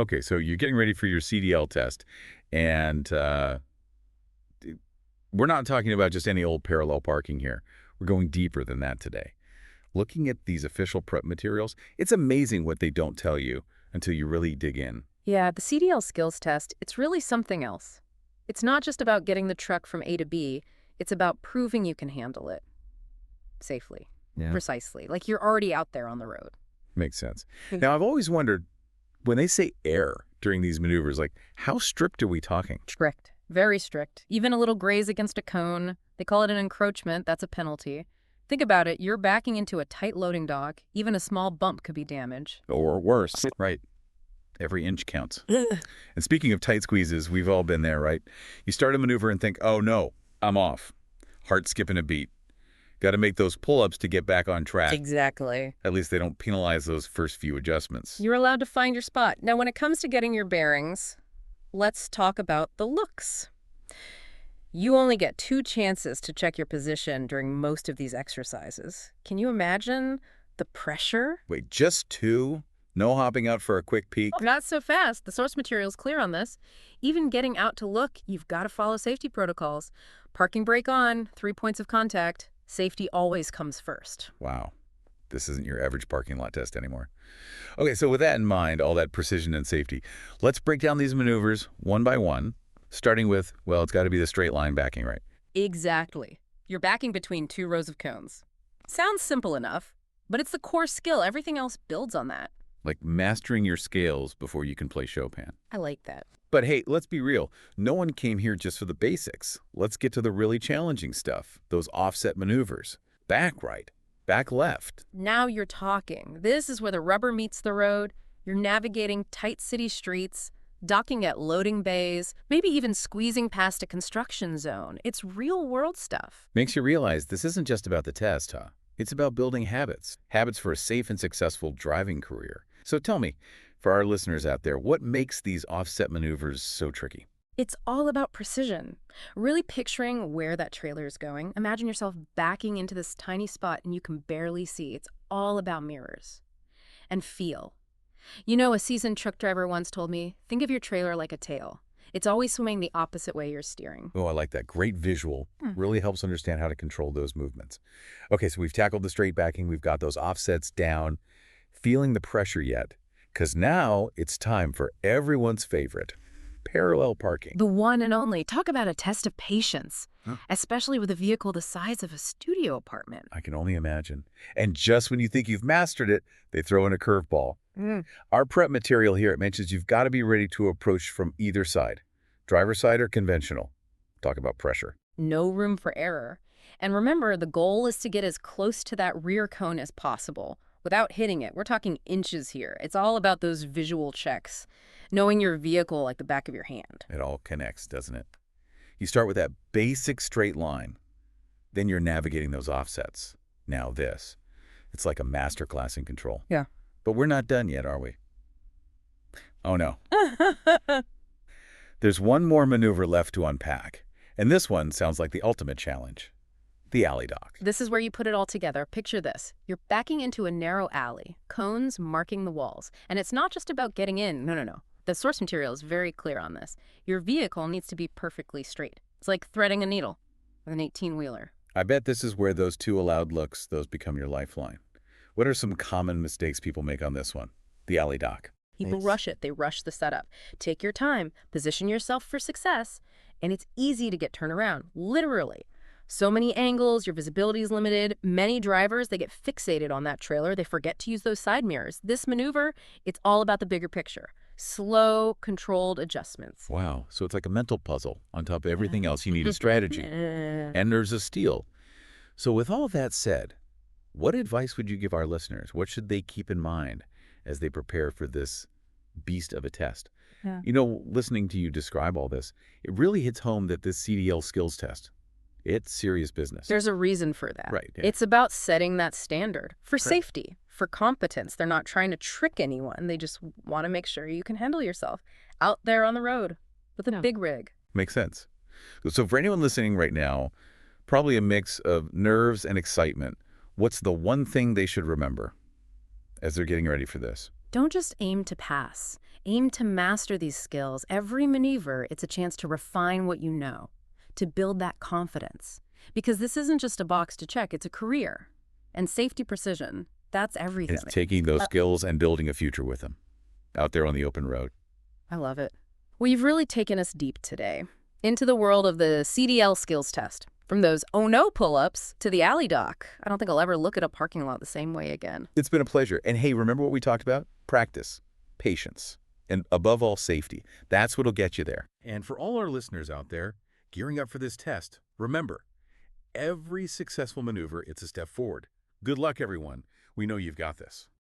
Okay, so you're getting ready for your CDL test, and we're not talking about just any old parallel parking here. We're going deeper than that today. Looking at these official prep materials, it's amazing what they don't tell you until you really dig in. Yeah, the CDL skills test, it's really something else. It's not just about getting the truck from A to B, it's about proving you can handle it safely, Yeah. precisely, like you're already out there on the road. Makes sense. Now, I've always wondered, when they say air during these maneuvers, like, how strict are we talking? Strict, very strict. Even a little graze against a cone, they call it an encroachment, that's a penalty. Think about it, you're backing into a tight loading dock, even a small bump could be damage. Or worse. Right. Every inch counts. And speaking of tight squeezes, we've all been there, right? You start a maneuver and think, oh no, I'm off. Heart skipping a beat. Got to make those pull-ups to get back on track. Exactly. At least they don't penalize those first few adjustments. You're allowed to find your spot. Now, when it comes to getting your bearings, let's talk about the looks. You only get 2 chances to check your position during most of these exercises. Can you imagine the pressure? Wait, just 2? No hopping out for a quick peek? Not so fast. The source material's clear on this. Even getting out to look, you've got to follow safety protocols. Parking brake on, 3 points of contact. Safety always comes first. Wow. This isn't your average parking lot test anymore. Okay, so with that in mind, all that precision and safety, let's break down these maneuvers one by one, starting with, well, it's got to be the straight line backing, right? Exactly. You're backing between 2 rows of cones. Sounds simple enough, but it's the core skill. Everything else builds on that. Like mastering your scales before you can play Chopin. I like that. But hey, let's be real. No one came here just for the basics. Let's get to the really challenging stuff, those offset maneuvers. Back right, back left. Now you're talking. This is where the rubber meets the road. You're navigating tight city streets, docking at loading bays, maybe even squeezing past a construction zone. It's real-world stuff. Makes you realize this isn't just about the test, huh? It's about building habits. Habits for a safe and successful driving career. So tell me, for our listeners out there, what makes these offset maneuvers so tricky? It's all about precision. Really picturing where that trailer is going. Imagine yourself backing into this tiny spot and you can barely see. It's all about mirrors. And feel. You know, a seasoned truck driver once told me, think of your trailer like a tail. It's always swimming the opposite way you're steering. Oh, I like that. Great visual. Really helps understand how to control those movements. Okay, so we've tackled the straight backing. We've got those offsets down. Feeling the pressure yet? Because now it's time for everyone's favorite, parallel parking. The one and only. Talk about a test of patience, Huh. especially with a vehicle the size of a studio apartment. I can only imagine. And just when you think you've mastered it, they throw in a curveball. Our prep material here, it mentions you've got to be ready to approach from either side, driver's side or conventional. Talk about pressure. No room for error. And remember, the goal is to get as close to that rear cone as possible without hitting it. We're talking inches here. It's all about those visual checks, knowing your vehicle like the back of your hand. It all connects, doesn't it? You start with that basic straight line. Then you're navigating those offsets. Now this. It's like a masterclass in control. Yeah. But we're not done yet, are we? Oh no. There's one more maneuver left to unpack. And this one sounds like the ultimate challenge. The alley dock. This is where you put it all together. Picture this. You're backing into a narrow alley, cones marking the walls. And it's not just about getting in. No, no, no. The source material is very clear on this. Your vehicle needs to be perfectly straight. It's like threading a needle with an 18-wheeler. I bet this is where those 2 allowed looks, those become your lifeline. What are some common mistakes people make on this one? The alley dock. People Nice. rush it. They rush the setup. Take your time. Position yourself for success. And it's easy to get turned around, literally. So many angles, your visibility is limited. Many drivers, they get fixated on that trailer. They forget to use those side mirrors. This maneuver, it's all about the bigger picture. Slow, controlled adjustments. Wow, so it's like a mental puzzle. On top of everything else, you need a strategy. And there's a steal. So with all that said, what advice would you give our listeners? What should they keep in mind as they prepare for this beast of a test? Yeah. You know, listening to you describe all this, it really hits home that this CDL skills test, it's serious business. There's a reason for that. Right, yeah. It's about setting that standard for safety, for competence. They're not trying to trick anyone. They just want to make sure you can handle yourself out there on the road with a big rig. Makes sense. So for anyone listening right now, probably a mix of nerves and excitement. What's the one thing they should remember as they're getting ready for this? Don't just aim to pass. Aim to master these skills. Every maneuver, it's a chance to refine what you know, to build that confidence. Because this isn't just a box to check, it's a career. And safety precision, that's everything. It's taking those skills and building a future with them out there on the open road. I love it. Well, you've really taken us deep today into the world of the CDL skills test. From those oh no pull-ups to the alley dock. I don't think I'll ever look at a parking lot the same way again. It's been a pleasure. And hey, remember what we talked about? Practice, patience, and above all, safety. That's what'll get you there. And for all our listeners out there gearing up for this test, remember, every successful maneuver, it's a step forward. Good luck, everyone. We know you've got this.